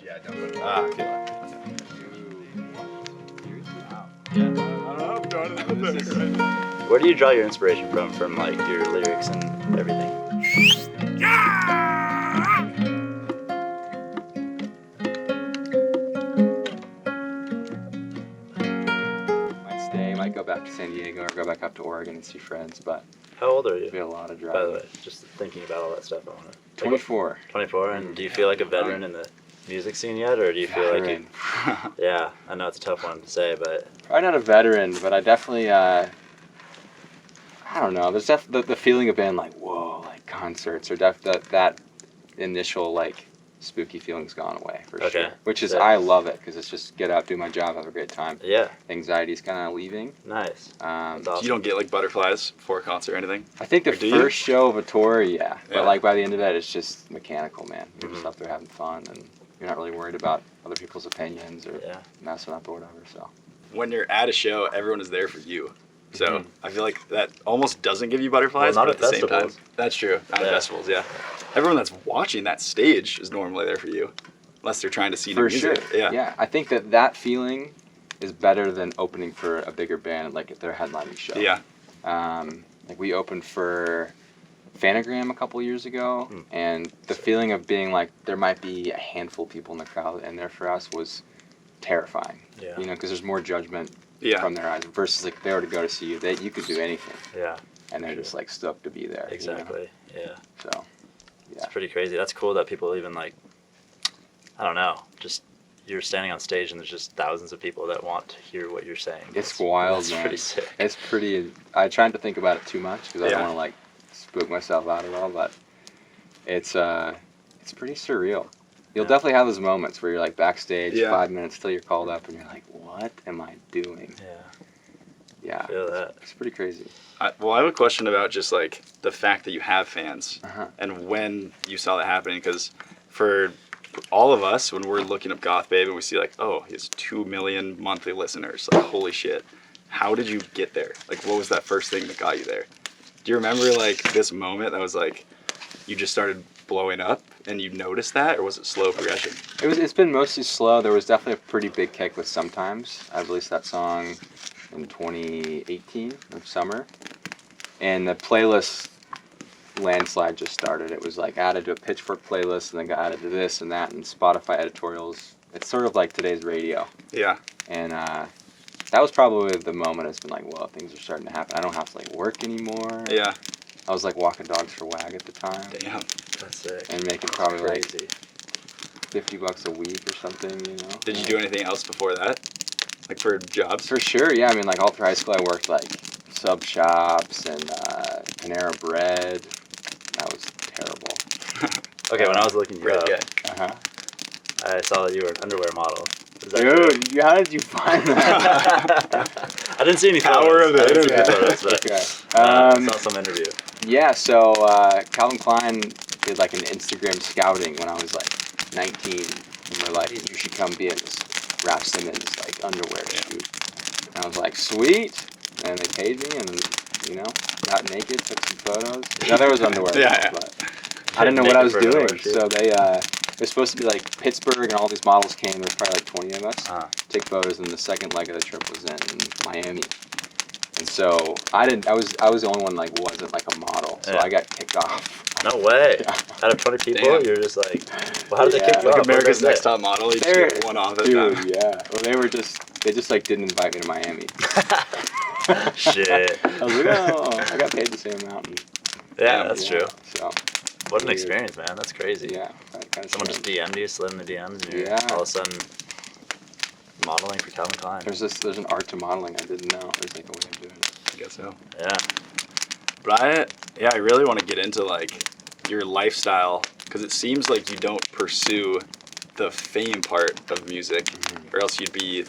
Yeah, don't put it. Okay. Where do you draw your inspiration from? From like your lyrics and everything? Might stay, might go back to San Diego or go back up to Oregon and see friends, but How old are you? it'll be a lot of By the driving. way, just thinking about all that stuff, I want to. 24. 24, and do you feel like a veteran in the music scene yet, or do you feel like you, yeah, I know it's a tough one to say, but Probably not a veteran, but I definitely, I don't know, there's definitely the feeling of being like, whoa, like concerts, or that initial, like, spooky feeling's gone away, for Okay. sure. Which is, Yeah. I love it, because it's just get out, do my job, have a great time. yeah, Anxiety's kind of leaving. nice. Um, That's awesome. You don't get like butterflies before a concert or anything? I think the Or do you? first show of a tour, yeah. Yeah. But like by the end of that, it's just mechanical, man. You're just Mhm. up there having fun, and you're not really worried about other people's opinions or Yeah. messing up or whatever. So When you're at a show, everyone is there for you. So Mhm. I feel like that almost doesn't give you butterflies, Well, not but at the same time, festivals. that's true. Not at Yeah. festivals, yeah. Everyone that's watching that stage is normally there for you, unless they're trying to see new for sure, music. Yeah. I think that feeling is better than opening for a bigger band, like if they're headlining show. Yeah. Like we opened for Phanogram a couple years ago, Hmm. and the feeling of being like there might be a handful of people in the crowd, and there for us was terrifying. Yeah. You know, because there's more judgment Yeah. from their eyes versus like if they were to go to see you, you could do anything, Yeah, and they're just like stoked to be there. you know? exactly. Yeah, So, it's pretty crazy. That's cool that people even like, I don't know, just you're standing on stage and there's just thousands of people that want to hear what you're saying. it's wild, That's man. pretty sick. It's pretty. I tried to think about it too much because I don't Yeah. want to like spook myself out at all, but it's pretty surreal. You'll Yeah. definitely have those moments where you're like backstage, Yeah. 5 minutes till you're called up, and you're like, "What am I doing?" Yeah, Yeah, feel that. it's pretty crazy. Well, I have a question about just like the fact that you have fans Uh-huh. and when you saw that happening. Because for all of us, when we're looking up Goth Babe and we see like, oh, he has 2 million monthly listeners, like holy shit. How did you get there? Like, what was that first thing that got you there? Do you remember like this moment that was like, you just started blowing up and you noticed that, or was it slow progression? It's been mostly slow. There was definitely a pretty big kick with Sometimes. I released that song in 2018 of summer, and the playlist landslide just started. It was like added to a Pitchfork playlist, and then got added to this and that, and Spotify editorials. It's sort of like today's radio, Yeah. and that was probably the moment. It's been like, well, things are starting to happen. I don't have to like work anymore. Yeah. I was like walking dogs for WAG at the time, Damn. That's sick. and making probably like Crazy. $50 a week or something. You know. Did you do anything else before that? Like for jobs? For sure, yeah. I mean, like all through high school, I worked like sub shops and Panera Bread. That was terrible. Okay, when I was looking you Red up, guy. Uh huh. I saw that you were an underwear model. Is that true? Dude, how did you find that? I didn't see any Power photos. of the I didn't see any internet. photos, but Okay. I saw some interview. Yeah. So Calvin Klein did like an Instagram scouting when I was like 19, and we're like, you should come be in this Rap Simmons like underwear shoot. And I was like, sweet. And they paid me, and you know, got naked, took some photos. No, there was underwear. Yeah. But I didn't know what I was Naked for an doing. underwear shoot. So they it was supposed to be like Pittsburgh, and all these models came. There was probably like 20 of us. Take photos, and the second leg of the trip was in Miami. And so I was the only one like wasn't like a model. So Yeah. I got kicked off. No way. Yeah. Out of 20 people, Damn. you're just like, well, how did they Yeah. kick you Like off? America's What did Next they Top Model, you just They're- get one off at a Dude, time. yeah. Well, they just like didn't invite me to Miami. say? Shit. I was like, oh, I got paid the same amount. And, Yeah, that's yeah, true. So What an weird. experience, man. That's crazy. yeah, kind of Someone just DM'd you, slid in the DMs, and you're Yeah. all of a sudden modeling for Calvin Klein. There's an art to modeling I didn't know. There's like a way of doing it. I guess so. Yeah. But I really want to get into like your lifestyle, because it seems like you don't pursue the fame part of music, or else you'd be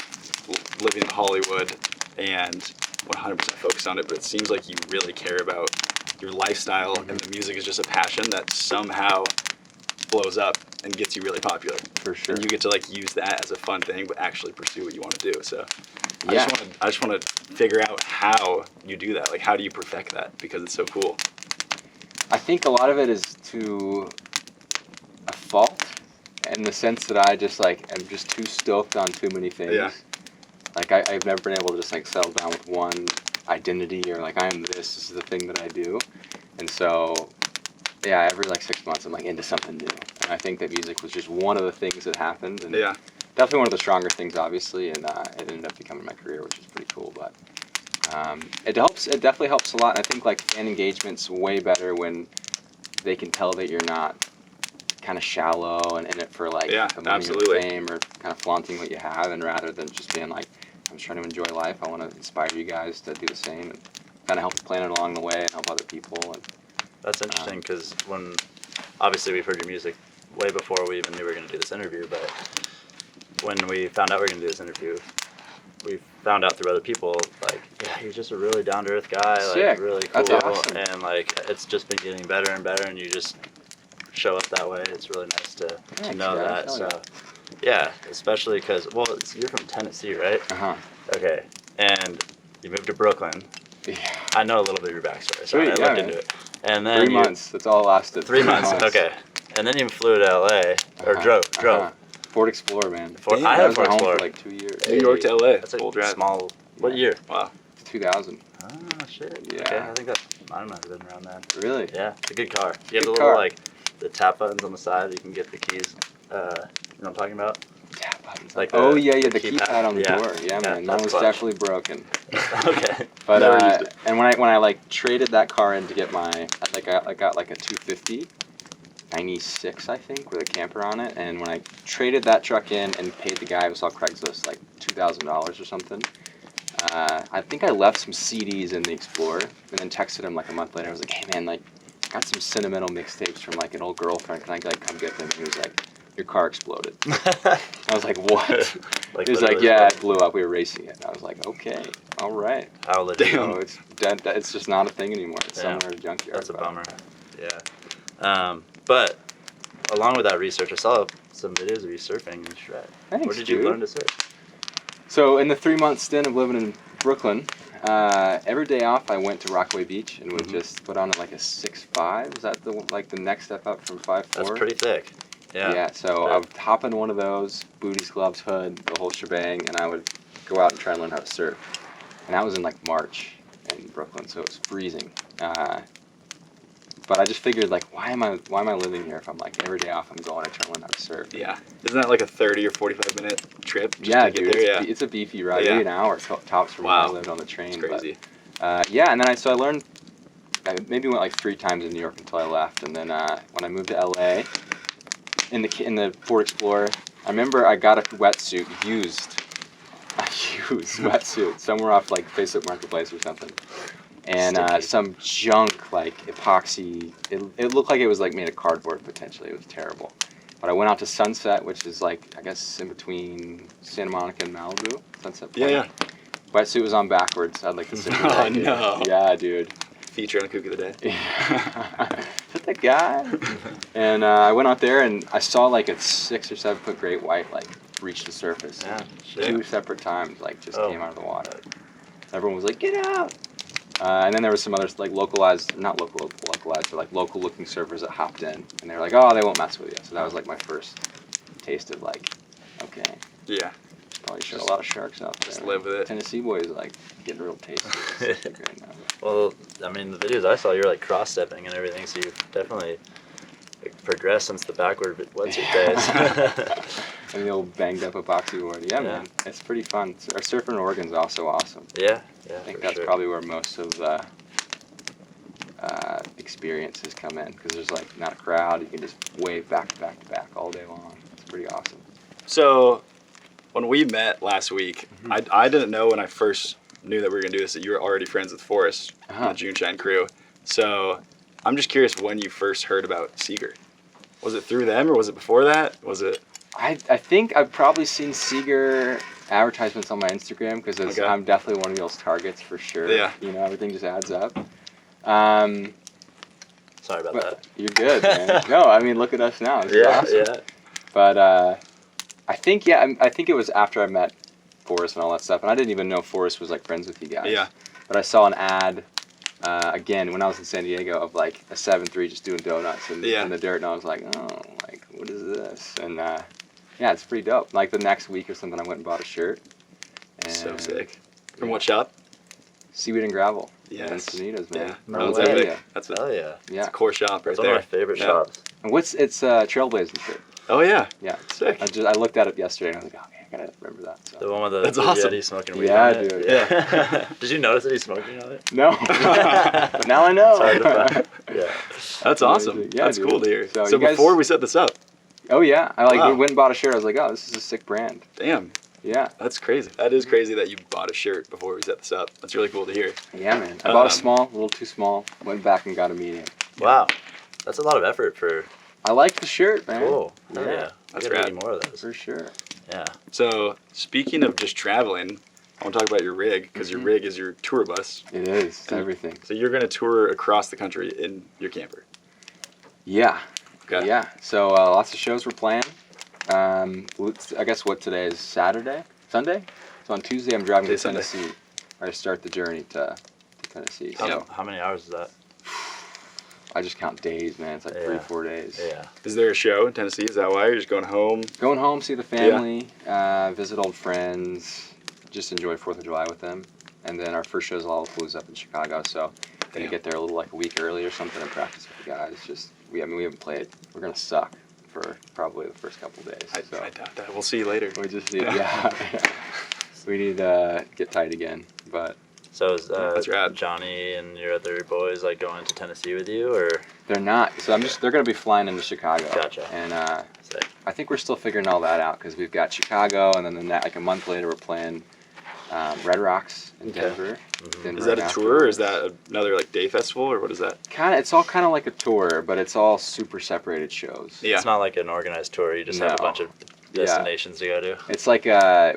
living in Hollywood and 100% focused on it. But it seems like you really care about your lifestyle, and the music is just a passion that somehow blows up and gets you really popular. For sure. And you get to like use that as a fun thing, but actually pursue what you want to do. So Yeah. I just want to figure out how you do that. Like, how do you perfect that? Because it's so cool. I think a lot of it is to a fault, in the sense that I just like am just too stoked on too many things. Yeah. Like I've never been able to just like settle down with one identity or like I am this is the thing that I do. And so yeah, every like 6 months I'm like into something new. And I think that music was just one of the things that happened, and Yeah. definitely one of the stronger things, obviously, and it ended up becoming my career, which is pretty cool. But it helps. It definitely helps a lot. And I think like fan engagement's way better when they can tell that you're not kind of shallow and in it for like the money absolutely. or fame or kind of flaunting what you have, and rather than just being like, I'm just trying to enjoy life. I want to inspire you guys to do the same and kind of help the planet along the way and help other people. And That's interesting because when, obviously we've heard your music way before we even knew we were going to do this interview, but when we found out we were going to do this interview, we found out through other people, like, yeah, you're just a really down-to-earth guy, Sick. like, really cool, That's awesome. and, like, it's just been getting better and better, and you just show up that way. It's really nice to Thanks, know guys. that, Hell so, yeah, especially because, well, you're from Tennessee, right? Uh-huh. Okay, and you moved to Brooklyn. Yeah. I know a little bit of your backstory, so I Sweet, looked yeah, into man. it. And then 3 months. That's all it lasted. 3 months, okay. And then you flew to LA, or drove. Ford Explorer, man. Damn, I I had a was Ford at home Explorer. for like 2 years. New York to LA. That's a Full drive. small, what year? Wow. 2000. Oh, shit. Yeah. Okay, I think that, I don't know, I've been around that. Really? Yeah, it's a good car. You have Good the car. little, like, the tap buttons on the side, you can get the keys. You know what I'm talking about? Yeah, buttons. Like Oh the- yeah, the the keypad on the yeah. door. Yeah, man, that that's was clutch. definitely broken. Okay. But Never used it. and when I like traded that car in to get my I got like a 250 96 I think with a camper on it, and when I traded that truck in and paid the guy, it was all Craigslist, like $2,000 or something. I think I left some CDs in the Explorer and then texted him like a month later. I was like, hey man, like got some sentimental mixtapes from like an old girlfriend. Can I like come get them? And he was like, your car exploded. I was like, what? Like, He was like, literally yeah, it exploded. blew up. We were racing it. And I was like, okay, all right. How legit. Damn. So it's dead. It's just not a thing anymore. It's Yeah. somewhere in a junkyard. That's a but- bummer. Yeah. But along with that research, I saw some videos of you surfing in Shrek. Thanks, Where did you dude. learn to surf? So in the 3-month stint of living in Brooklyn, every day off I went to Rockaway Beach and would just put on like a 6'5". Is that the next step up from 5'4"? That's pretty thick. Yeah. Yeah, so I would hop in one of those, booties, gloves, hood, the whole shebang, and I would go out and try and learn how to surf. And that was in like March in Brooklyn, so it was freezing. But I just figured like, why am I living here if I'm like every day off I'm going to try and learn how to surf? Yeah. Isn't that like a 30 or 45-minute trip just Yeah, to get dude, there? Yeah. it's a beefy ride. Yeah. Maybe an hour tops from Wow. where I lived on the train. It's crazy. But, yeah, and then I learned. I maybe went like 3 times in New York until I left, and then when I moved to LA, in the Ford Explorer, I remember I got a wetsuit used wetsuit somewhere off like Facebook Marketplace or something, and Sticky. some junk like epoxy. It looked like it was like made of cardboard potentially. It was terrible. But I went out to Sunset, which is like I guess in between Santa Monica and Malibu. Sunset Point. Yeah. Wetsuit was on backwards. I'd like to sit. Oh, no. Yeah, dude. Feature on Kook of the Day. Is that the guy? And I went out there and I saw like a 6 or 7 foot great white like reach the surface. Yeah. Shit. 2 separate times like just Oh. came out of the water. Everyone was like, get out! And then there was some others like localized, not localized, but like local looking surfers that hopped in and they were like, oh, they won't mess with you. So that was like my first taste of like, okay, Yeah. probably showed a lot of sharks out there. Just live with it. Tennessee boys like getting real tasty right now. Well, I mean, the videos I saw, you're like cross-stepping and everything, so you've definitely progressed since the backward wetsuit days. And the old banged up epoxy board. Yeah, man, it's pretty fun. Our surfing in Oregon's also awesome. Yeah, I think for that's sure. probably where most of the experiences come in because there's like not a crowd. You can just wave back to back to back all day long. It's pretty awesome. So, when we met last week, Mm-hmm. I didn't know when I first knew that we were going to do this that you were already friends with Forrest Uh-huh. from the June Shine crew. So, I'm just curious when you first heard about Seager. Was it through them or was it before that? Was it? I think I've probably seen Seager advertisements on my Instagram because Okay. I'm definitely one of y'all's targets for sure. Yeah. You know, everything just adds up. Sorry about But that. you're good, man. No, I mean, look at us now. This is awesome. yeah. But I think I think it was after I met Forrest and all that stuff, and I didn't even know Forrest was like friends with you guys. Yeah. But I saw an ad again when I was in San Diego of like a 7'3" just doing donuts in the dirt, and I was like, oh, like what is this? And yeah, it's pretty dope. Like the next week or something, I went and bought a shirt. And So sick. From what shop? Seaweed and Gravel. Yes. Encinitas, man. Yeah. No That's way. epic. That's Hell yeah. Yeah. It's a core shop right That's one there. of my favorite Yeah. shops. And it's Trailblazing shirt. Oh yeah. Yeah. Sick. I looked at it yesterday and I was like, oh, man, I gotta remember that. So. The one with the That's awesome. YETI smoking weed Yeah, on it. dude. Yeah. Did you notice that he's smoking on it? No. But now I know. It's hard to find. Yeah. That's awesome. Amazing. Yeah, That's dude. cool to hear. So So you guys- before we set this up, Oh yeah. I Wow. went and bought a shirt. I was like, oh, this is a sick brand. damn, Yeah. that's crazy. That is crazy that you bought a shirt before we set this up. That's really cool to hear. Yeah, man. I bought a Um, small, a little too small. Went back and got a medium. Wow. That's a lot of effort for. I like the shirt, man. Cool. Hell Yeah. yeah. I That's gotta rad. get more of those. For sure. Yeah. So speaking of just traveling, I want to talk about your rig because Mm-hmm. your rig is your tour bus. It is. It's everything. So you're gonna tour across the country in your camper. Yeah. Okay. Yeah. So lots of shows we're playing. I guess what today is Saturday? Sunday? So on Tuesday I'm driving to Sunday. Tennessee. I start the journey to Tennessee. How, So how many hours is that? I just count days, man. It's like Yeah. 3-4 days. Yeah. Is there a show in Tennessee? Is that why you're just going home? Going home, see the family, visit old friends, just enjoy 4th of July with them. And then our first show's Lollapalooza up in Chicago, so gonna Damn. get there a little like a week early or something and practice with the guys. We haven't played. We're gonna suck for probably the first couple days. I So doubt that. We'll see you later. we just need, yeah. We need to get tight again, but So is That's rad. Jonny and your other boys like going to Tennessee with you, or? they're not. So they're gonna be flying into Chicago. Gotcha. And Sick. I think we're still figuring all that out because we've got Chicago, and then like a month later we're playing Red Rocks in Okay. Denver. Mhm. Denver Is that a after. tour or is that another like day festival or what is that? It's all kind of like a tour, but it's all super separated shows. Yeah. It's not like an organized tour. You just have a No. bunch of Yeah. destinations to go to. It's like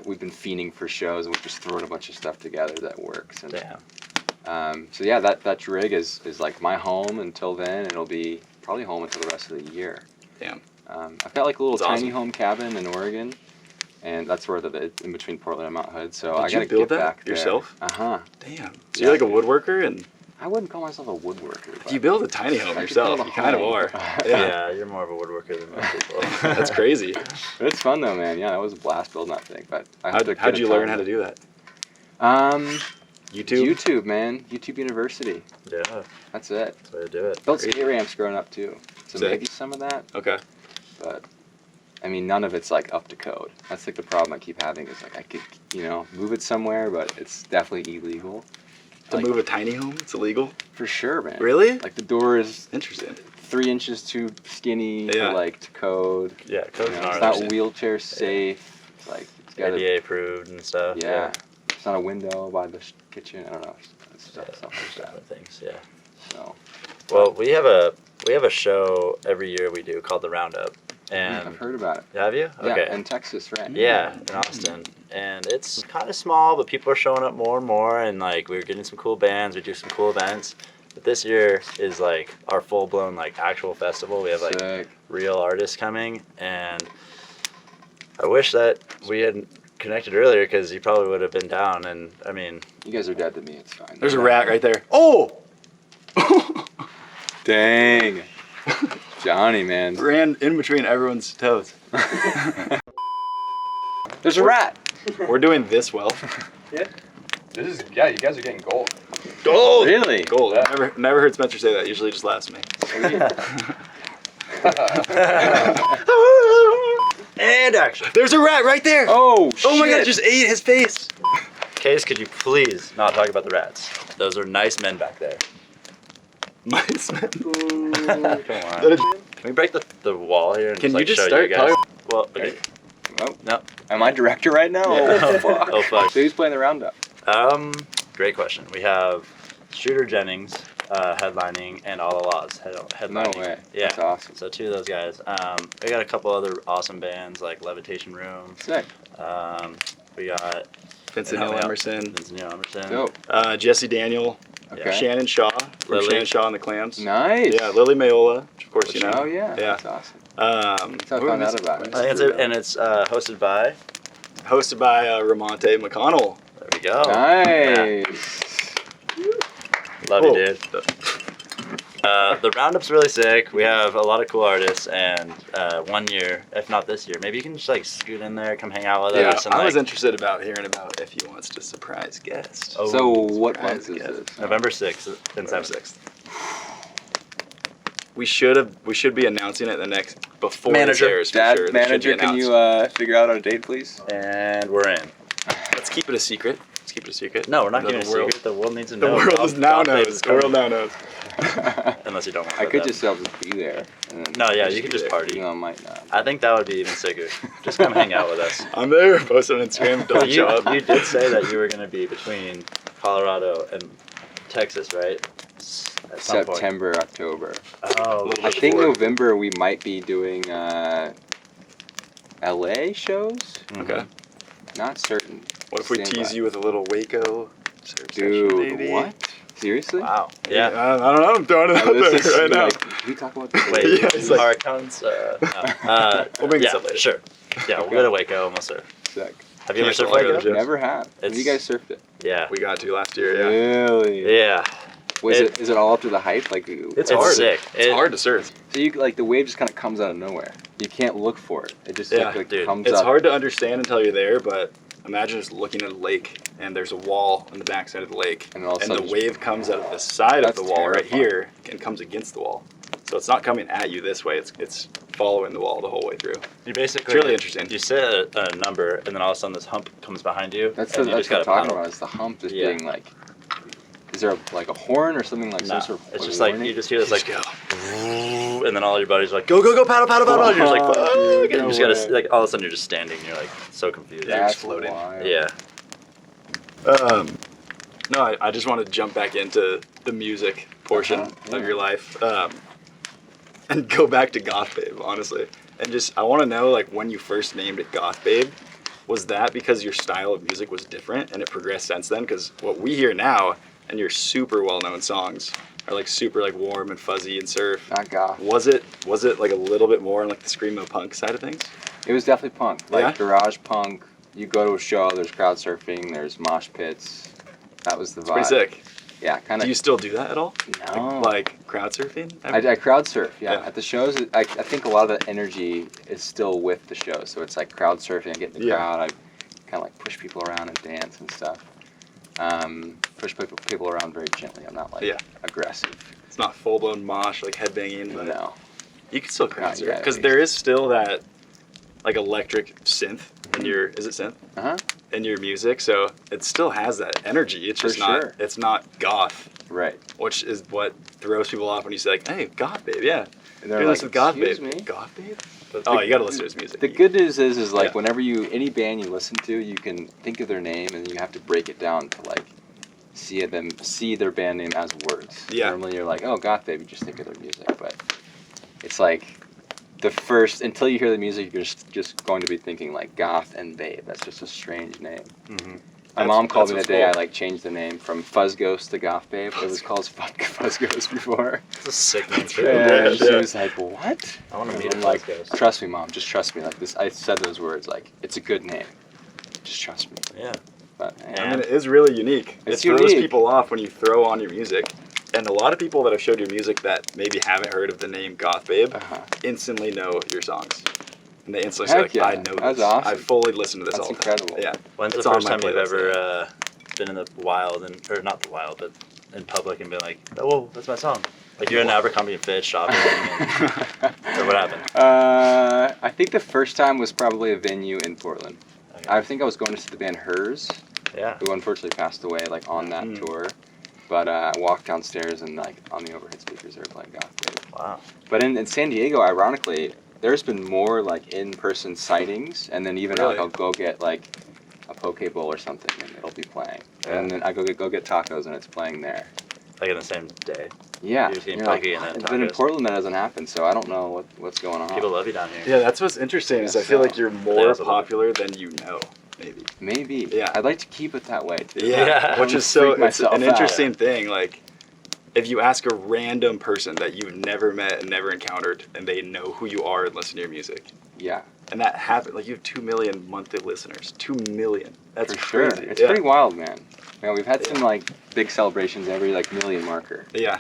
we've been fiending for shows, and we're just throwing a bunch of stuff together that works. And, Damn. so yeah, that rig is like my home until then. It'll be probably home until the rest of the year. Damn. I've got like a little That's tiny awesome. home cabin in Oregon, and that's where it's in between Portland and Mount Hood. So I Did you gotta build get that back there. yourself? Uh-huh. Damn. So you're like a woodworker and I wouldn't call myself a woodworker. But you build a tiny home I could yourself. build a You kind of home. are. Yeah. Yeah. You're more of a woodworker than most people. That's crazy. But it's fun though, man. Yeah, that was a blast building that thing. But I have to How'd get you it learn done. how to do that? YouTube, YouTube? man. YouTube University. Yeah. That's it. That's the way to do it. Built Great. skate ramps growing up too. So Sick. maybe some of that, Okay. but I mean, none of it's like up to code. That's like the problem I keep having is like I could, move it somewhere, but it's definitely illegal. To Like, move a tiny home, it's illegal. for sure, man. Really? Like the door is Interesting. 3 inches too skinny Yeah. to code. Yeah. Code's It's gnarly. not wheelchair safe. It's like it's got ADA approved and stuff. yeah. It's not a window by the kitchen. I don't know. It's stuff, Yeah, stuff like stuff that. like things. Yeah. So Well, we have a show every year we do called the Roundup, I've and heard about it. have you? Okay. Yeah, in Texas, right? Yeah, in Austin. And it's kind of small, but people are showing up more and more, and like we're getting some cool bands, we do some cool events. But this year is like our full blown like actual festival. We have like Sick. real artists coming, and I wish that we had connected earlier because you probably would have been down. And I mean, You guys are dead to me. It's fine. There's a rat right there. Oh! Dang. Jonny, man. Ran in between everyone's toes. There's a rat. We're doing this well. Yeah. You guys are getting gold. Gold! Really? Gold. Never heard Spencer say that. Usually just laughs at me. and action. There's a rat right there! Oh, shit. Oh my god, it just ate his face! Case, could you please not talk about the rats? Those are nice men back there. Mice, man. Come on. That is- Can we break the wall here and Can just, like, you just show start you guys? talking? Well, okay. Oh, No. am I director right now? Yeah. Oh, fuck. Oh, fuck. So who's playing the roundup? Great question. We have Shooter Jennings headlining and All the Laws No headlining. way. Yeah. That's awesome. So 2 of those guys. We got a couple other awesome bands like Levitation Room. Sick. We got Vincent Neil Emerson. Vincent Neil Emerson. Dope. Jesse Daniel. Okay. Shannon Shaw. From Lily. Shannon Shaw and the Clams. Nice. Yeah, Lily Mayola, which of course you know. Oh, yeah. Yeah. That's awesome. That's how I found out about it. I think it's hosted by. Hosted by Ramonte McConnell. There we go. Nice. Love Oh. you, dude. The roundup's really sick. We have a lot of cool artists, and 1 year, if not this year, maybe you can just like scoot in there, come hang out with Yeah, us. And, I was like, interested about hearing about if he wants to surprise guest. Oh, So what surprise month is guest. this? November 6th and November 7th. 6th. We should be announcing it before Manager. this airs for Dad, sure. This should manager, be can announced. you figure out our date, please? And we're in. Let's keep it a secret. Let's keep it a secret. No, we're not The keeping it a world- secret. The world needs to The know. world Goth- is now Goth Babe knows. is The world coming. now knows. Unless you don't want I to. could just be there. And then No, yeah, just you could be just there. party. No, I might not. I think that would be even sicker. Just come hang out with us. I'm there. Post on Instagram. Don't show up. You did say that you were going to be between Colorado and Texas, right? At some point. September, October. Oh, Little I bit think before. November we might be doing LA shows. Okay. Not certain. What if we Stand tease by. you with a little Waco surf session, Dude, maybe? what? Seriously? wow. I Yeah. don't know. I'm throwing it out Oh, there this is right now. like, can we talk about this? Wait, Yeah, it's like- our accountants. No. We'll bring yeah, this up later. Sure. Yeah, we'll go to Waco and we'll surf. Sick. Have you ever Cancel surfed all your Waco? other jokes. Never have. Have you It's- guys surfed it? Yeah. We got to last year, yeah. Really? Yeah. Was it? Is it all up to the hype? Like It's It's hard. sick. It's hard to surf. So you like the wave just kind of comes out of nowhere. You can't look for it. It just Yeah, like dude. comes It's up. hard to understand until you're there, but imagine just looking at a lake and there's a wall on the backside of the lake, And all of a and the sudden wave comes out of the side of That's the wall right terrifying. here and comes against the wall. So it's not coming at you this way, it's following the wall the whole way through. You basically. It's really interesting. You say a number, and then all of a sudden this hump comes behind you. That's and the, you that's just what gotta I'm talking paddle. about. Is the hump just Yeah. being like? Is there like a horn or something like No, some sort of? it's just like warning? you just hear this like, Just go. and then all your buddies are like, go, go, go, paddle, paddle, paddle. And you're just like, Oh, fuck. dude, And you no just gotta way. like all of a sudden you're just standing. And you're like so confused. Yeah. That's exploding. wild. Yeah. No, I just want to jump back into the music portion Uh-huh, of yeah. your life, and go back to Goth Babe, honestly. And just, I want to know, like, when you first named it Goth Babe, was that because your style of music was different and it progressed since then? Because what we hear now, and your super well-known songs, are like super like warm and fuzzy and surf. Not goth. Was it like a little bit more on like the screamo punk side of things? It was definitely punk. Like Yeah? garage punk. You go to a show. There's crowd surfing. There's mosh pits. That was the vibe. Pretty sick. Yeah, kind Do of. you still do that at all? No. Like crowd surfing? I crowd surf, yeah. Yeah. At the shows, I think a lot of the energy is still with the show. So it's like crowd surfing. I get in the Yeah. crowd. I kind of like push people around and dance and stuff. Push people around very gently. I'm not like Yeah. aggressive. It's not full blown mosh like headbanging, but No. you can still crowd Not surf yet, because at there is still that like electric synth in your is it synth Uh huh. in your music, so it still has that energy. It's For just not sure. it's not goth, Right. which is what throws people off when you say like, hey, Goth Babe, yeah, And they're do like, this with Goth Babe. "Excuse me?" Goth Babe. Oh, you gotta listen to his music. The good news is like Yeah. whenever any band you listen to, you can think of their name and you have to break it down to like see their band name as words. Yeah. Normally you're like, oh, Goth Babe, you just think of their music, but it's like until you hear the music, you're just going to be thinking like Goth and Babe. That's just a strange name. Mm-hmm. My mom called me that's the day I what's like changed the name from Fuzz Ghost to Goth Babe. It was called Fuzz Ghost before. It's a sick name for And it. she Yeah. was like, what? I want to And meet a I'm Fuzz like, Ghost. trust me, Mom. Just trust me. Like this, I said those words. Like, it's a good name. Just trust me. Yeah. But I mean, it is really unique. It's it throws unique. people off when you throw on your music. And a lot of people that have showed your music that maybe haven't heard of the name Goth Babe uh-huh. instantly know your songs. And they instantly say, Heck like, yeah. I know That's this. awesome. I fully listen to this That's all the time. incredible. Yeah. When's It's the on first my time you've playlist, ever been in the wild or not the wild, but in public and been like, oh, whoa, that's my song? Like you're in Abercrombie and Fitch shopping, or what happened? I think the first time was probably a venue in Portland. Okay. I think I was going to see the band Hers, Yeah. who unfortunately passed away like on that Mm. tour. But I walked downstairs and like on the overhead speakers they were playing Goth Babe. Wow. But in San Diego, ironically, there's been more like in-person sightings, and then even Really? like I'll go get like a poke bowl or something, and it'll be playing. And then I go get tacos, and it's playing there. Like in the same day. Yeah, You're just getting you're like, poke and "What?" then But in tacos. Portland, that doesn't happen, so I don't know what's going on. People love you down here. Yeah, that's what's interesting is Yeah, I feel so- like you're There's more a little- popular than you know, maybe. Maybe. Yeah. I'd like to keep it that way too. Yeah. Which I'm is so freak myself it's an out. interesting thing. Like, if you ask a random person that you've never met and never encountered, and they know who you are and listen to your music, Yeah, and that happened, like you have 2 million monthly listeners. 2 million. That's for sure. crazy. It's yeah. pretty wild, man. Yeah, we've had Yeah. some like big celebrations every like million marker. Yeah.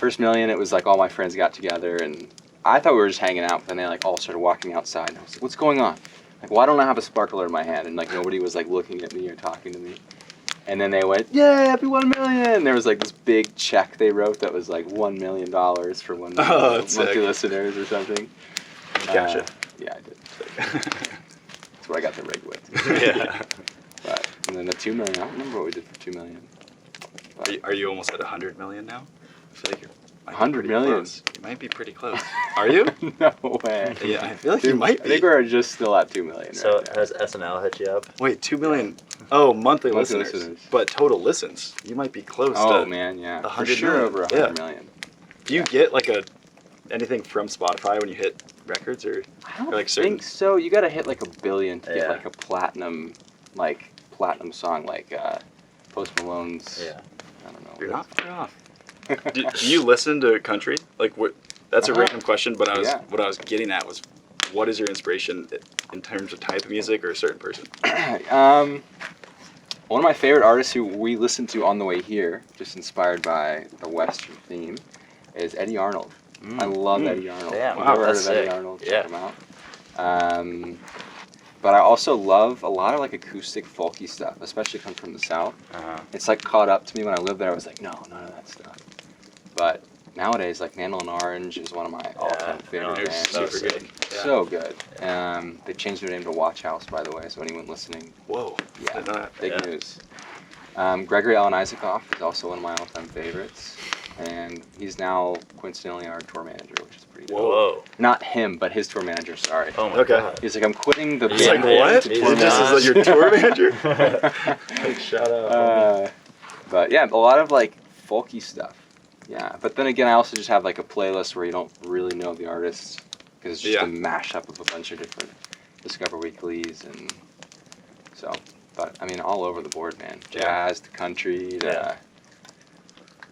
first million, it was like all my friends got together, and I thought we were just hanging out, but then they like all started walking outside, and I was like, what's going on? Like, why don't I have a sparkler in my hand? And like nobody was like looking at me or talking to me. And then they went, yeah, happy 1 million. And there was like this big check they wrote that was like $1 million for 1 million monthly listeners or something. Cash it. Yeah, I did. That's what I got the rig with. Yeah. But, and then the 2 million, I don't remember what we did for 2 million. But, Are you almost at 100 million now? I feel like you're 100 million? Close. You might be pretty close. Are you? No way. Yeah, I feel like you might be. I think we're just still at 2 million. So right now. has SNL hit you up? Wait, 2 million. Oh, monthly Monthly listeners. listeners. But total listens. You might be close Oh to. man, yeah. For 100 sure million. over 100 million. Do you get like anything from Spotify when you hit records or? I don't like certain- think so. You gotta hit like 1 billion to Yeah. get like a platinum song like Post Malone's. Yeah. I don't know. You're not far off. do you listen to country? Like what? That's a random question, but what I was getting at was, what is your inspiration in terms of type of music or a certain person? One of my favorite artists who we listened to on the way here, just inspired by the Western theme, is Eddie Arnold. I love Eddie Arnold. Damn, If you've ever heard that's of Eddie sick. Arnold, Yeah. check him out. But I also love a lot of like acoustic folky stuff, especially comes from the South. It's like caught up to me when I lived there. I was like, no, none of that stuff. But nowadays, like Mandolin Orange is one of my all-time favorite Mandolin bands. Orange is so sick. Yeah. So good. They changed their name to Watch House, by the way, so anyone listening, Whoa. yeah, Did not- big Yeah. news. Gregory Alan Isaacoff is also one of my all-time favorites, and he's now coincidentally our tour manager, which is pretty cool. Whoa. Not him, but his tour manager, sorry. Oh my Okay. god. He's like, I'm quitting the It's Yeah. like, band. what? He's Is it just not. as like your tour manager? Like, shout out. But yeah, a lot of like folky stuff. Yeah, but then again, I also just have like a playlist where you don't really know the artists because it's just a mashup of a bunch of different Discover Weeklies and so. But I mean, all over the board, man. Jazz to country to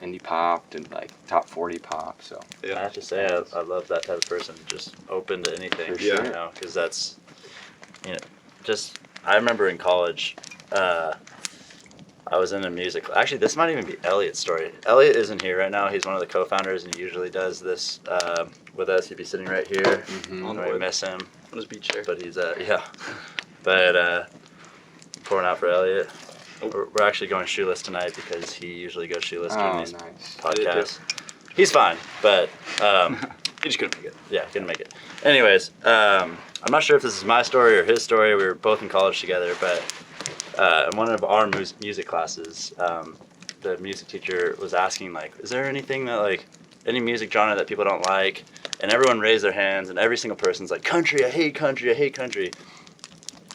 indie pop to like top 40 pop. So I Yeah. have to say, I love that type of person, just open to anything. For You sure. know, because that's, you know, just, I remember in college, I was in a music. Actually, this might even be Elliot's story. Elliot isn't here right now. He's one of the co-founders, and he usually does this with us. He'd be sitting right here. mm-hmm. On the I wood. miss him, On his beach chair. but he's yeah. But pouring out for Elliot. We're actually going shoeless tonight because he usually goes shoeless during Oh, these nice. podcasts. He's fine, but He just couldn't make it. yeah, couldn't make it. Anyways, I'm not sure if this is my story or his story. We were both in college together, but in one of our music classes, the music teacher was asking, like, is there anything that, like, any music genre that people don't like? And everyone raised their hands, and every single person's like, country, I hate country, I hate country.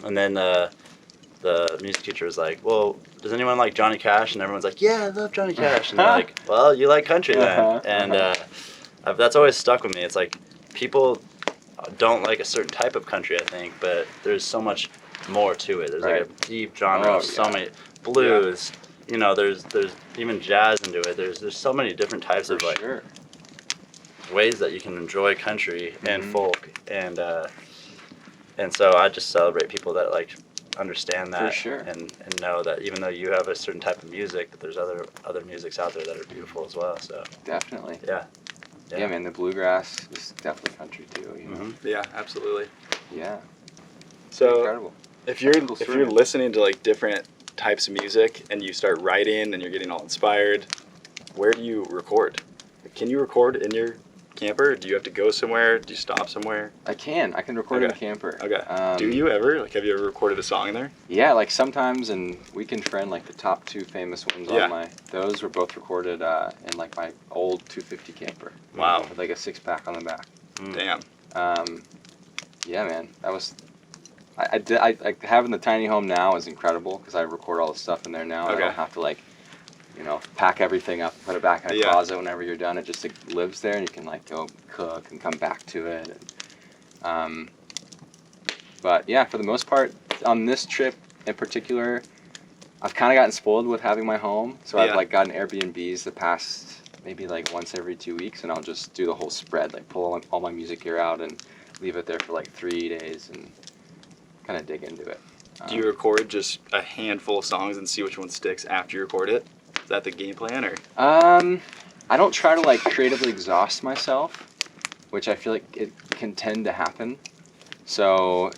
And then the music teacher was like, well, does anyone like Johnny Cash? And everyone's like, yeah, I love Johnny Cash. And they're like, well, you like country then. And that's always stuck with me. It's like, people don't like a certain type of country, I think, but there's so much more to it. There's like a deep genre of so many blues. You know, there's even jazz into it. There's so many different types of like sure. ways that you can enjoy country and folk, and so I just celebrate people that like understand that For sure. and know that even though you have a certain type of music, that there's other musics out there that are beautiful as well. So Definitely. yeah, Yeah, man, the bluegrass is definitely country too. You know? Yeah, absolutely. Yeah. So Incredible. if you're Cool if story. you're listening to like different types of music and you start writing and you're getting all inspired, where do you record? Can you record in your camper? Do you have to go somewhere? Do you stop somewhere? I can record in a Okay. camper. Okay. Do you ever? Like, have you ever recorded a song in there? Yeah, like sometimes, and Weekend Friend, like the top two famous ones Yeah. on those were both recorded in like my old 250 camper. Wow. With like a 6-pack on the back. Damn. Yeah, man, that was. I having the tiny home now is incredible because I record all the stuff in there now. Okay. I don't have to like, pack everything up, put it back in a Yeah. closet whenever you're done. It just like, lives there, and you can like go cook and come back to it. And, but yeah, for the most part, on this trip in particular, I've kind of gotten spoiled with having my home. So I've Yeah. like gotten Airbnbs the past maybe like once every 2 weeks, and I'll just do the whole spread, like pull all my music gear out and leave it there for like 3 days and kind of dig into it. Do you record just a handful of songs and see which one sticks after you record it? Is that the game plan, or? I don't try to like creatively exhaust myself, which I feel like it can tend to happen. So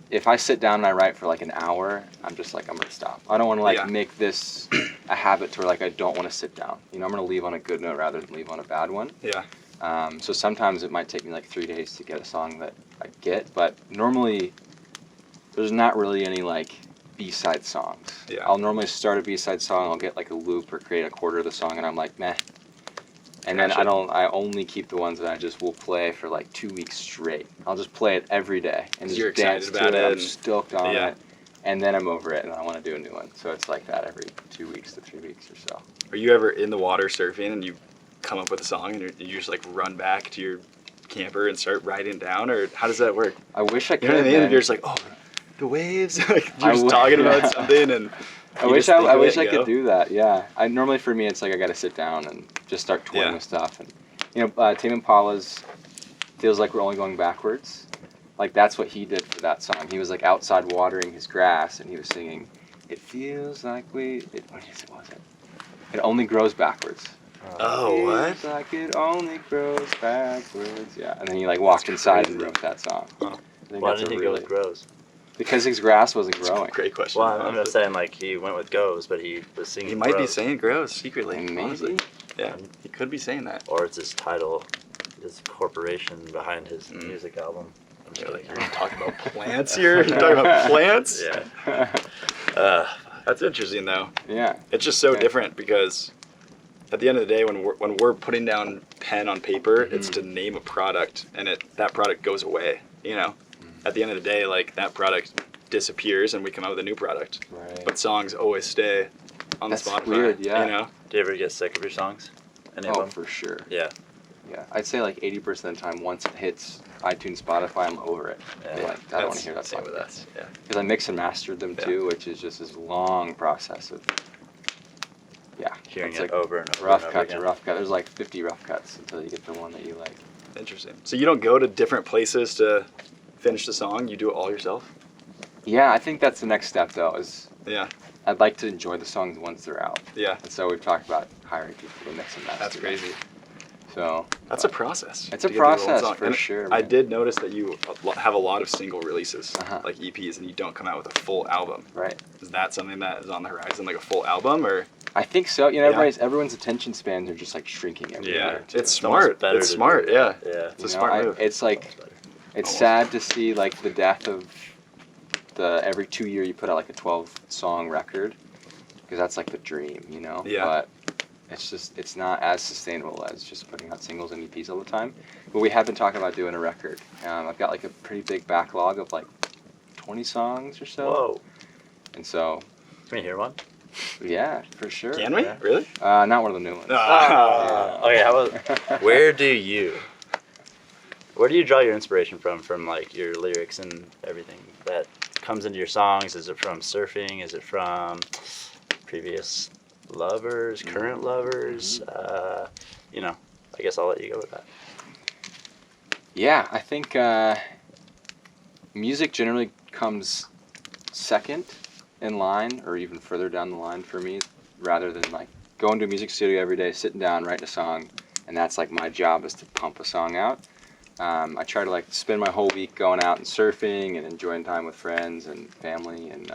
if I sit down and I write for like an hour, I'm just like, I'm gonna stop. I don't want to like make this a habit to where like I don't want to sit down. You know, I'm gonna leave on a good note rather than leave on a bad one. Yeah. So sometimes it might take me like 3 days to get a song that I get, but normally there's not really any like B-side songs. Yeah. I'll normally start a B-side song, I'll get like a loop or create a quarter of the song, and I'm like, meh. And then I only keep the ones that I just will play for like 2 weeks straight. I'll just play it every day and just You're dance excited about to it. it I'm and- stoked on yeah. it. And then I'm over it and I want to do a new one. So it's like that every 2 weeks to 3 weeks or so. Are you ever in the water surfing and you come up with a song and you just like run back to your camper and start writing down, or how does that work? I wish I could. You know what I mean? man. And you're just like, oh, the waves. Like I you're just would- talking about yeah. something, and I you wish just think I of wish it I and could go. do that. Yeah. I normally for me it's like I got to sit down and just start toying Yeah. with stuff. And you know, Tame Impala's Feels Like We're Only Going Backwards. Like that's what he did for that song. He was like outside watering his grass and he was singing, "It feels like what was it? It only grows backwards." Oh, what? Feels like it only grows backwards. Yeah. And then he like walked inside and wrote that song. Huh. I think Why that's did a he go really- with grows? Because his grass wasn't growing. Great question. Well, I'm just saying, like, he went with goes, but he was singing He might be grows. saying gross secretly. Maybe. Honestly. Yeah, he could be saying that. Or it's his title, his corporation behind his Mm. music album. I'm You're kidding. like, you're gonna talk about plants here? You're talking about plants? Yeah. That's interesting though. Yeah. It's just so Yeah. different because at the end of the day, when we're putting down pen on paper, it's to name a product, and that product goes away. You know, at the end of the day, like that product disappears, and we come out with a new product. Right. But songs always stay on That's the Spotify. weird, yeah. You know, Do you ever get sick of your songs? Any of Oh, them? for sure. Yeah. Yeah. I'd say like 80% of the time, once it hits iTunes, Spotify, I'm over it. Yeah. I'm like, I don't want to hear that same song. with us. Yeah. Because I mix and mastered them Yeah. too, which is just this long process of, yeah. Hearing it's it like over and over rough and over cut again. to rough cut. There's like 50 rough cuts until you get the one that you like. Interesting. So you don't go to different places to finish the song. You do it all yourself. Yeah, I think that's the next step though. Is Yeah. I'd like to enjoy the songs once they're out, Yeah. and so we've talked about hiring people to mix and master. That's them. crazy. So That's a process. It's a to get through the whole process song. for And sure, I man. did notice that you have a lot of single releases, Uh-huh. like EPs, and you don't come out with a full album. right. Is that something that is on the horizon, like a full album, or? I think so. You know, Yeah. everyone's attention spans are just like shrinking every year. too. It's almost smart. better It's to smart. do Yeah. that. Yeah. It's a You know, smart move. It's like Almost better. it's Almost. sad to see like the death of the every 2 year you put out like a 12-song record because that's like the dream, you know. Yeah. But it's not as sustainable as just putting out singles and EPs all the time. But we have been talking about doing a record. I've got like a pretty big backlog of like 20 songs or so. Whoa. And so, Can we hear one? yeah, for sure. Can we? Yeah. Really? Not one of the new ones. Okay, how about where do you draw your inspiration from like your lyrics and everything that comes into your songs? Is it from surfing? Is it from previous lovers, current lovers? You know, I guess I'll let you go with that. Yeah, I think music generally comes second in line or even further down the line for me rather than like going to a music studio every day, sitting down, writing a song, and that's like my job is to pump a song out. I try to like spend my whole week going out and surfing and enjoying time with friends and family and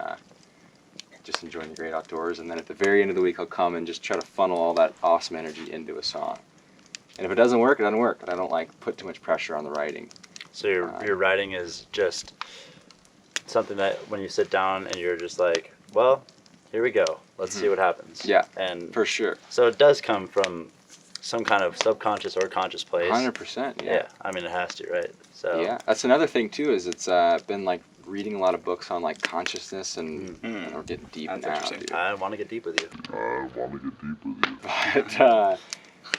just enjoying the great outdoors. And then at the very end of the week, I'll come and just try to funnel all that awesome energy into a song. And if it doesn't work, it doesn't work. But I don't like put too much pressure on the writing. So your writing is just something that when you sit down and you're just like, well, here we go. Let's see what happens. Yeah, And for sure. so it does come from some kind of subconscious or conscious place. 100%. Yeah. I mean, it has to, right? So Yeah, that's another thing too. Is it's been like reading a lot of books on like consciousness and we're getting deep That's now, interesting. dude. I want to get deep with you.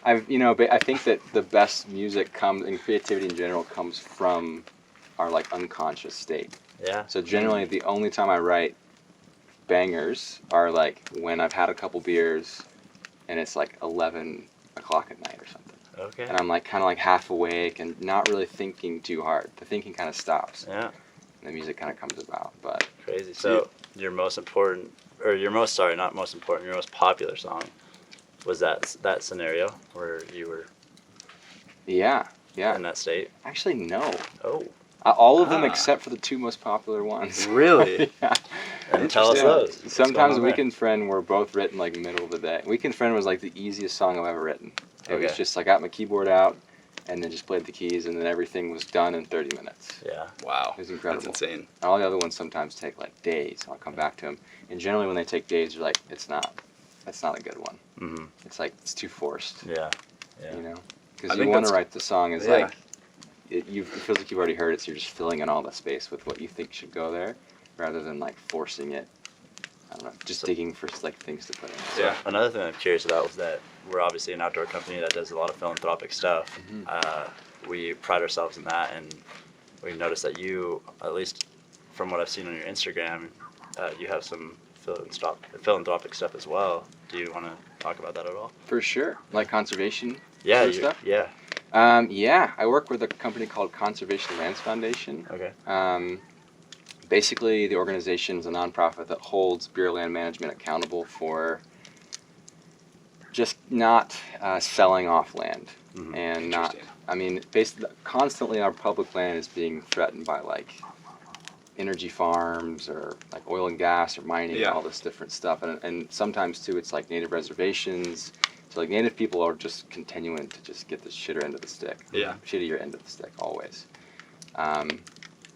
But I think that the best music comes and creativity in general comes from our like unconscious state. Yeah. So generally, the only time I write bangers are like when I've had a couple beers and it's like 11 o'clock at night or something. Okay. And I'm like kind of like half awake and not really thinking too hard. The thinking kind of stops. Yeah. And the music kind of comes about. But Crazy. So your most important, or your most, sorry, not most important, your most popular song Was that scenario where you were Yeah, yeah. in that state? Actually, no. Oh, All of them Ah. except for the two most popular ones. really? Yeah. And tell us Interesting. those. What's going Sometimes on there? Weekend Friend were both written like middle of the day. Weekend Friend was like the easiest song I've ever written. It was Okay. just I got my keyboard out and then just played the keys and then everything was done in 30 minutes. Yeah. Wow. It was incredible. That's insane. All the other ones sometimes take like days. I'll come back to them. And generally when they take days, you're like, that's not a good one. Mm-hmm. It's like, it's too forced, Yeah. Yeah. you know? I Because you think want to that's- write the song as yeah. like, it feels like you've already heard it, so you're just filling in all the space with what you think should go there, rather than like forcing it. I don't know, just So- digging for like things to put in. Yeah. Another thing I'm curious about was that we're obviously an outdoor company that does a lot of philanthropic stuff. Mhm. We pride ourselves in that, and we noticed that you, at least from what I've seen on your Instagram, you have some philanthropic stuff as well. Do you want to talk about that at all? For sure, like conservation. Yeah. sort of stuff. Yeah. Yeah, I work with a company called Conservation Lands Foundation. Okay. Basically, the organization is a nonprofit that holds beer land management accountable for just not selling off land Mhm. and not. Interesting. I mean, basically, constantly our public land is being threatened by like energy farms or like oil and gas or mining Yeah. and all this different stuff, and sometimes too it's like native reservations. So like native people are just continuing to just get the shitter end of the stick. Yeah. Shittier end of the stick always.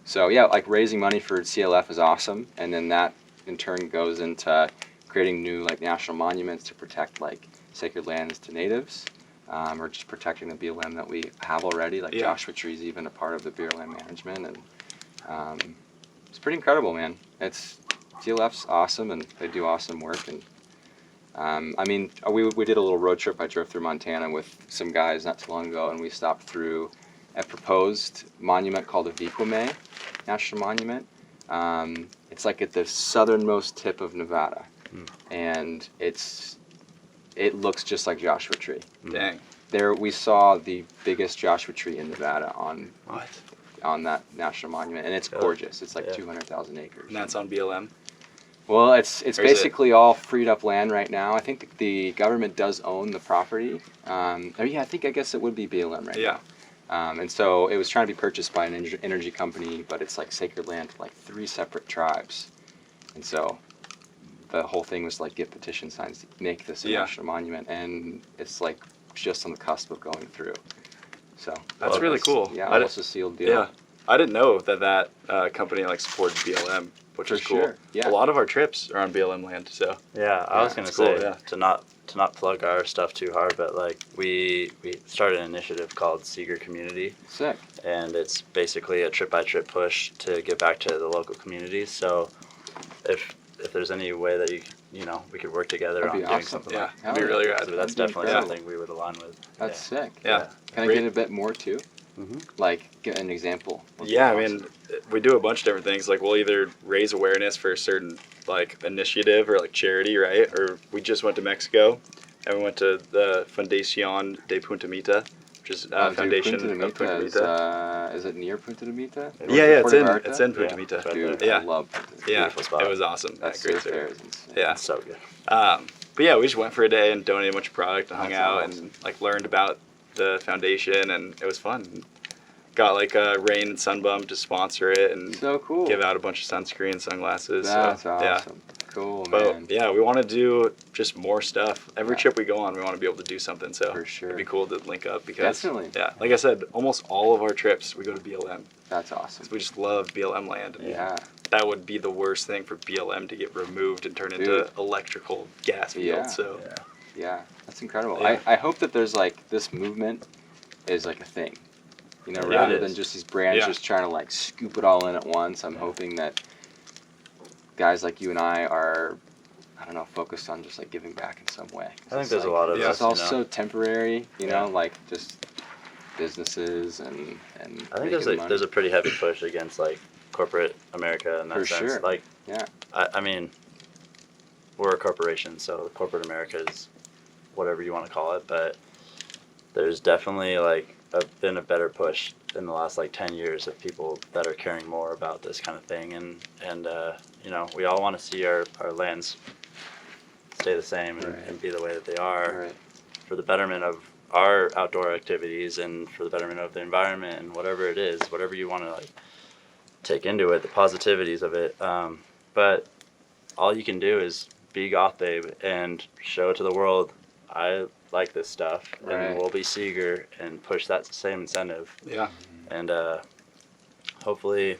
So yeah, like raising money for CLF is awesome, and then that in turn goes into creating new like national monuments to protect like sacred lands to natives, or just protecting the BLM that we have already. Like Yeah. Joshua Tree is even a part of the beer land management, and it's pretty incredible, man. It's CLF's awesome, and they do awesome work. And I mean, we did a little road trip. I drove through Montana with some guys not too long ago, and we stopped through a proposed monument called the Viquame National Monument. It's like at the southernmost tip of Nevada, and it looks just like Joshua Tree. Dang. There we saw the biggest Joshua Tree in Nevada What? on that national monument, and it's Yeah. gorgeous. It's like Yeah. 200,000 acres. And that's on BLM? Well, it's Or is it- basically all freed up land right now. I think the government does own the property. I guess it would be BLM right Yeah. now. And so it was trying to be purchased by an energy company, but it's like sacred land to like 3 separate tribes. And so the whole thing was like get petition signs to make this a Yeah. national monument, and it's like just on the cusp of going through. So That's really cool. Yeah, I almost a sealed deal. Yeah. I didn't know that company like supported BLM, which For is cool. sure, yeah. A lot of our trips are on BLM land, so Yeah, I was Yeah, gonna it's cool, say yeah. to not plug our stuff too hard, but like we started an initiative called Seager Community, Sick. and it's basically a trip-by-trip push to give back to the local communities. So if there's any way that we could work together That'd on be doing awesome. something yeah, like that'd be Hell really yeah. rad. that, that's That'd be definitely incredible. something we would align with. That's sick. Yeah. Can I Great. get a bit more too? Mm-hmm. Like, get an example. Would be Yeah, I awesome. mean, we do a bunch of different things. Like, we'll either raise awareness for a certain like initiative or like charity, right? Or we just went to Mexico and we went to the Fundación de Punta Mita, which is Oh, dude, Foundation Punta de of Punta Mita Mita. is it near Punta de Mita? Yeah, Puerto Vallarta? it's in Punta Yeah, Mita. it's right Dude, there. Yeah. I love Punta de Mita. Yeah, Beautiful spot. it was awesome. That Yeah, great surf there surf. is insane. Yeah. It's so good. But yeah, we just went for a day and donated a bunch of product and hung That's out awesome. and like learned about the foundation, and it was fun. Got like Rain and Sunbum to sponsor it and So cool. give out a bunch of sunscreen and sunglasses. That's so, yeah. awesome. Cool, But man. yeah, we want to do just more stuff. Every Yeah. trip we go on, we want to be able to do something. So For sure. it'd be cool to link up because Definitely. yeah, like I said, almost all of our trips we go to BLM. That's awesome. We just love BLM land. And Yeah. that would be the worst thing for BLM to get removed and turn into Dude. electrical gas fields. Yeah. So Yeah. That's incredible. Yeah. I hope that there's like this movement is like a thing. You know, Yeah, rather it than is. just these brands Yeah. just trying to like scoop it all in at once. I'm Yeah. hoping that guys like you and I are, I don't know, focused on just like giving back in some way. I think there's a lot of Yeah. It's us, all you know. so temporary, you know, Yeah. like just businesses and I think making money. there's a pretty heavy push against like corporate America in that For sense. sure. Like, Yeah. I mean, we're a corporation, so corporate America is whatever you want to call it, but there's definitely like been a better push in the last like 10 years of people that are caring more about this kind of thing, and we all want to see our lands stay the same and be the way that they are Right. for the betterment of our outdoor activities and for the betterment of the environment and whatever it is, whatever you want to like take into it, the positivities of it. But all you can do is be Goth Babe and show to the world, I like this stuff, Right. and we'll be Seager and push that same incentive. Yeah. And hopefully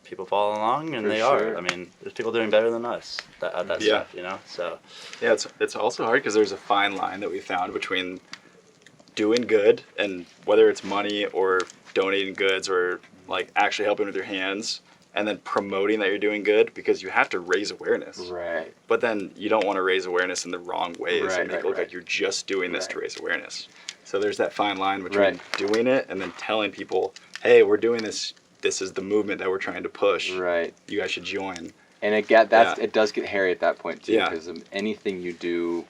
people follow along, and For they sure. are. I mean, there's people doing better than us at that Yeah. stuff, you know? So, Yeah, it's also hard because there's a fine line that we found between doing good and whether it's money or donating goods or like actually helping with your hands and then promoting that you're doing good, because you have to raise awareness. Right. But then you don't want to raise awareness in the wrong ways Right, and make right, it look right. like you're just doing this to Right. raise awareness. So there's that fine line between Right. doing it and then telling people, hey, we're doing this. This is the movement that we're trying to push. Right. You guys should join. And it does get hairy at that point too, Yeah. because anything you do,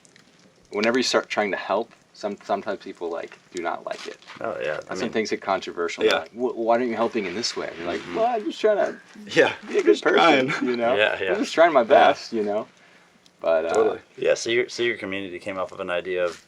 whenever you start trying to help, sometimes people like do not like it. oh, yeah. And some things get controversial. Yeah. Like, why aren't you helping in this way? You're like, well, I'm just trying to Yeah. be a good person, trying. you know? Yeah, yeah. I'm just trying my best, you know? But Totally. Yeah, so your community came off of an idea of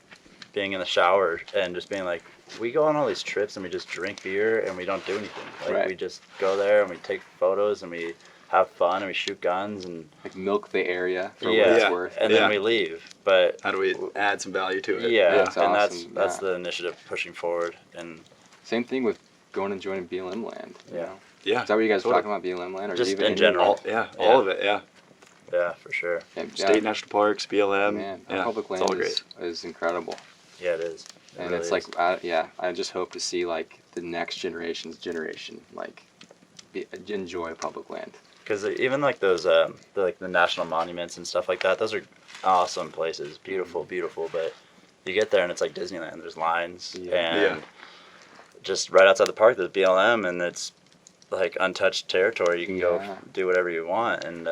being in the shower and just being like, we go on all these trips and we just drink beer and we don't do anything. Like Right. we just go there and we take photos and we have fun and we shoot guns and like milk the area for Yeah. what it's Yeah. worth. and Yeah. then we leave. But How do we add some value to it? yeah, That's and awesome, that's yeah. the initiative pushing forward. And Same thing with going and joining BLM land. You Yeah. know? Yeah. Is that what you guys were Totally. talking about, BLM land? Or Just even in general. All, yeah, Yeah. all of it, yeah. yeah, for sure. State national parks, BLM. Man, our yeah, public it's land all great. is incredible. Yeah, it is. It And really it's is. like, I just hope to see like the next generation, like, enjoy public land. Because even like those, the national monuments and stuff like that, those are awesome places, beautiful, beautiful. But you get there and it's like Disneyland. There's lines, Yeah. and Yeah. just right outside the park there's BLM, and it's like untouched territory. You can go Yeah. do whatever you want, and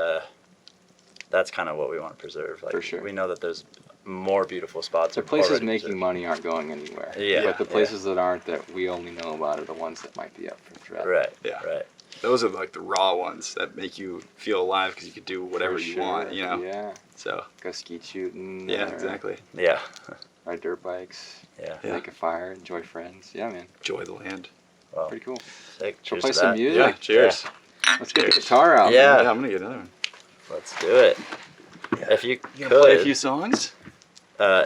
that's kind of what we want to preserve. Like, For sure. we know that there's more beautiful spots. The places already making preserved. money aren't going anywhere. Yeah, But the yeah. places that aren't, that we only know about, are the ones that might be up for threat. Right. Yeah. Right. Those are like the raw ones that make you feel alive because you could do whatever For you sure. want, you know? Yeah. So, Go skeet shooting. yeah, or exactly. Yeah. Ride dirt bikes. Yeah. Yeah. Make a fire. Enjoy friends. Yeah, man. Enjoy the land. Well, Pretty cool. sick. Shall we Cheers play to some that. music? Yeah, cheers. Let's get the Cheers. guitar out. Yeah. Yeah, I'm going to get another one. Let's do it. If you You gonna play a could few songs?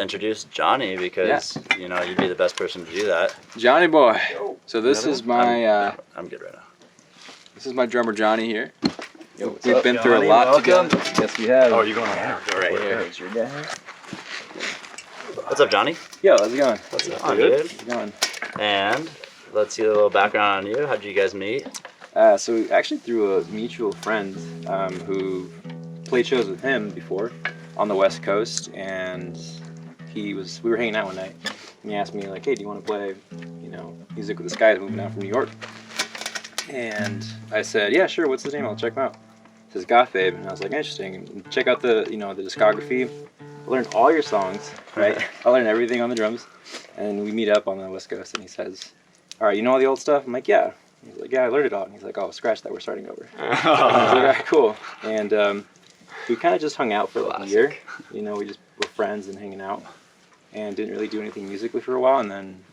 introduce Jonny, because you know you'd be the best person to do that. Jonny boy. So this Another is my I'm good right now. this is my drummer Jonny here. Yo, what's We've up, been through a Jonny? lot Welcome. together. Yes, we have. Oh, are you going on there? Go right here. It's your guy. What's up, Jonny? Yo, how's it going? What's up, on, dude? dude? How's it going? And let's see a little background on you. How'd you guys meet? So actually through a mutual friend who played shows with him before on the West Coast, and we were hanging out one night, and he asked me like, hey, do you want to play, music with this guy moving out from New York? And I said, yeah, sure, what's his name? I'll check him out. It says Goth Babe, and I was like, interesting. And check out the discography. I learned all your songs, right? I learned everything on the drums. And we meet up on the West Coast, and he says, all right, you know all the old stuff? I'm like, yeah. He's like, yeah, I learned it all. And he's like, oh, scratch that, we're starting over. I was like, all right, cool. And we kind of just hung out for like a year. We just were friends and hanging out, and didn't really do anything musically for a while. And then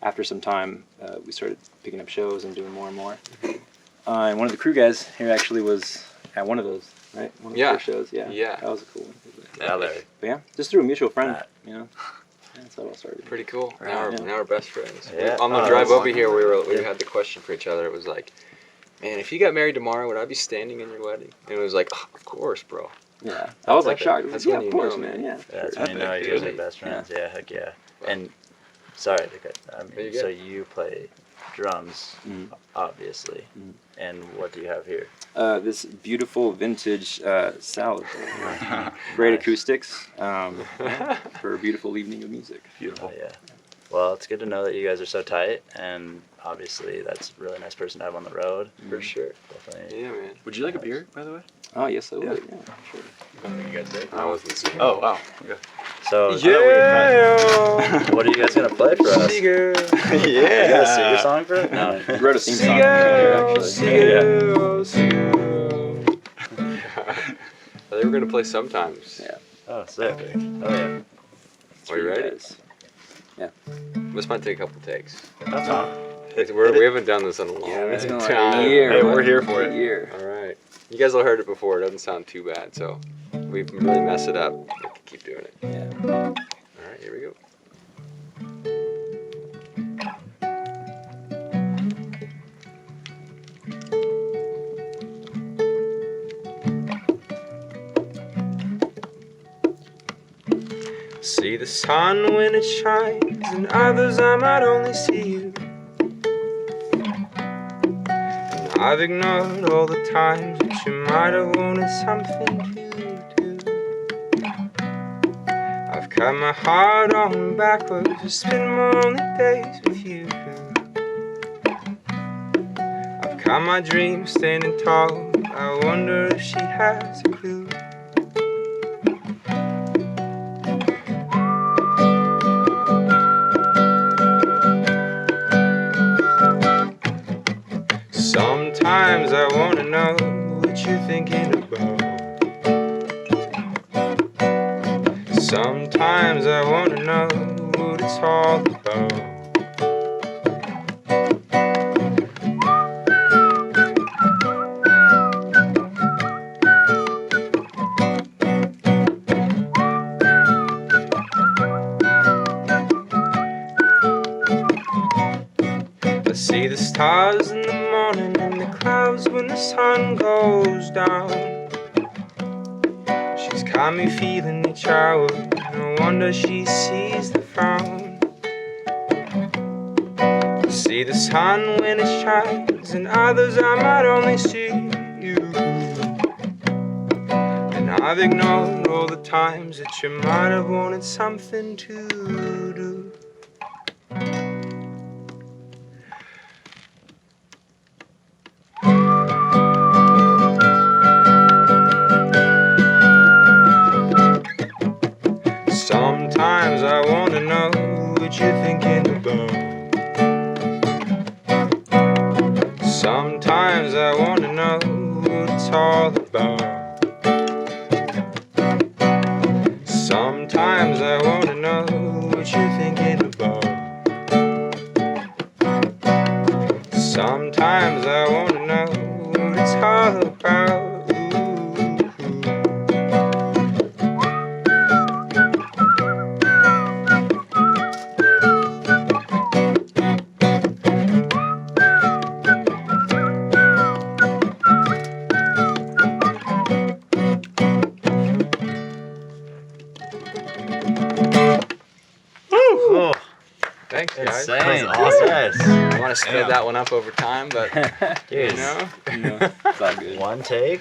after some time, we started picking up shows and doing more and more. And one of the crew guys here actually was at one of those, right? One of the first shows, yeah. Yeah. That was a cool one. Yeah, Larry. But yeah, just through a mutual friend, Matt. That's how it all started. Pretty cool. Right. Now, Yeah. now we're best friends. Yeah. On the Oh, drive that's over here, we Yeah. had the question for each other. It was like, man, if you got married tomorrow, would I be standing in your wedding? And it was like, oh, of course, bro. Yeah. I was like epic. shocked. That's Yeah, when of you course, know, man. Yeah. Yeah, that's sure. when you know Epic, you guys are dude. best friends. Yeah, heck yeah. Wow. And sorry to cut. You're good. So you play drums, Mhm. obviously. Mhm. And what do you have here? This beautiful vintage salad. Great Nice. acoustics for a beautiful evening of music. Beautiful. Oh, yeah. Well, it's good to know that you guys are so tight, and obviously that's a really nice person to have on the road. For sure. Definitely. Yeah, man. Would you like a beer, by the way? Oh, yes, I would. Yeah. Yeah, sure. I wasn't seeing Oh, wow. Okay. So, Yeah. what are you guys gonna play for us? Seager. You got a Seager song for it? No. We wrote a theme song here, actually. Seager. Seager. They were gonna play sometimes. Yeah. Oh, sick. Oh, yeah. Are you ready? Guys. Yeah. This might take a couple takes. That's fine. We haven't done this in a long It's been like time. a year. Hey, we're but- here for it. A year. All right. You guys all heard it before. It doesn't sound too bad. So we really mess it up. We can keep doing it. Yeah. All right. Here we go. See the sun when it shines, and others I might only see you. And I've ignored all the times that you might have wanted something to do. I've cut my heart on backwards to spend my only days with you. I've cut my dreams standing tall. I wonder if she has a clue. Sometimes I wanna know what you're thinking about. Sometimes I wanna know what it's all about. I see the stars in the morning and the clouds when the sun goes down. She's got me feeling each hour. No wonder she sees the frown. I see the sun when it shines, and others I might only see you. And I've ignored all the times that you might have wanted something to do. Sometimes I wanna know what you're thinking about. Sometimes I wanna know what it's all about. Sometimes I wanna know what you're thinking about. Sometimes I wanna know what it's all about. Oh, Thanks, guys. insane. Awesome. I want to speed that one up over time, but you Dude, know, It's all good. one take?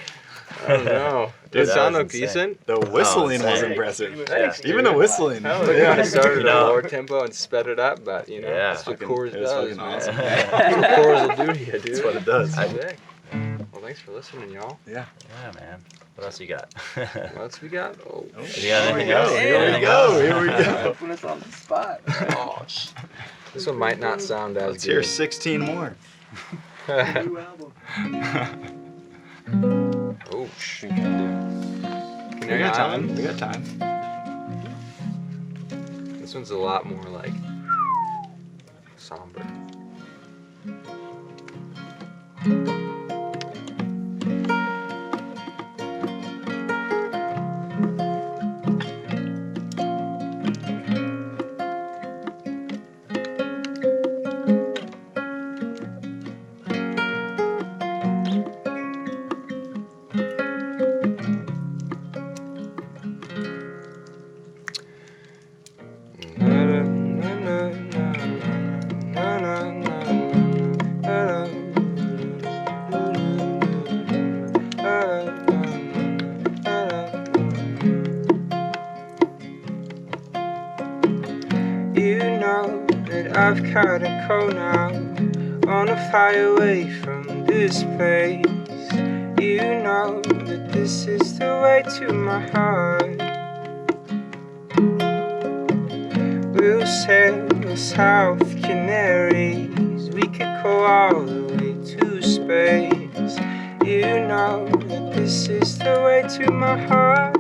I don't know. Does That it sound was look insane. decent? The whistling was insane. impressive. Thanks, Even the dude. whistling. Hell, we kind of started You know. at a lower tempo and sped it up, but you know, Yeah. that's what Fucking- Coors it was does, fucking man. awesome. That's what Coors will do to you, dude. That's what it does. Sick. Well, thanks for listening, y'all. Yeah. Yeah, man. What else you got? What else we got? Oh, You got anything else? Here we Anything go. else? Here we go. Put us on the spot. oh, this one might not sound as Let's hear good. 16 more. Oh, shoot. We Canary got Island. time. We got time. This one's a lot more like somber. You know that I've caught a cold now, on a fire away from this place. You know that this is the way to my heart. We'll sail South Canaries, we could go all the way to space. You know that this is the way to my heart.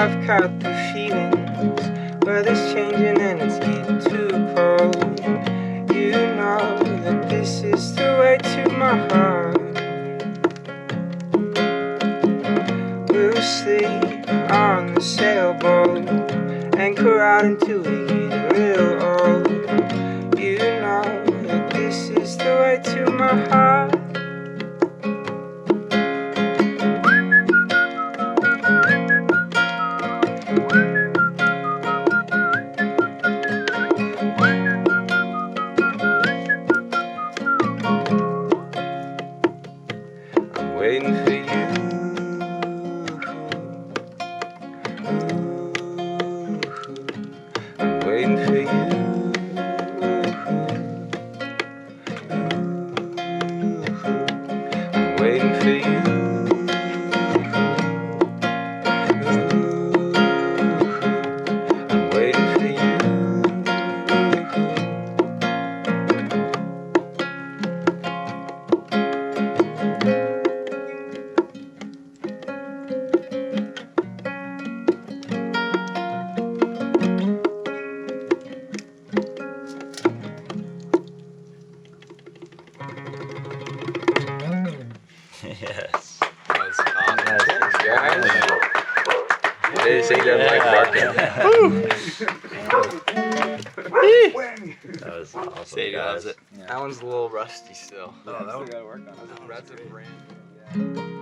I've caught the feelings, weather's changing and it's getting too cold. You know that this is the way to my heart. We'll sleep on the sailboat, anchor out until we get real old. You know that this is the way to my heart. I'm waiting for you. I'm waiting for you. I'm waiting for you. I'm waiting for you. Yes. That's awesome. Guys, they say that like barking. That was awesome. Sadie loves guys. it. That one's a little rusty still. Oh, that one. Gotta work on it. That's a brand. Yeah.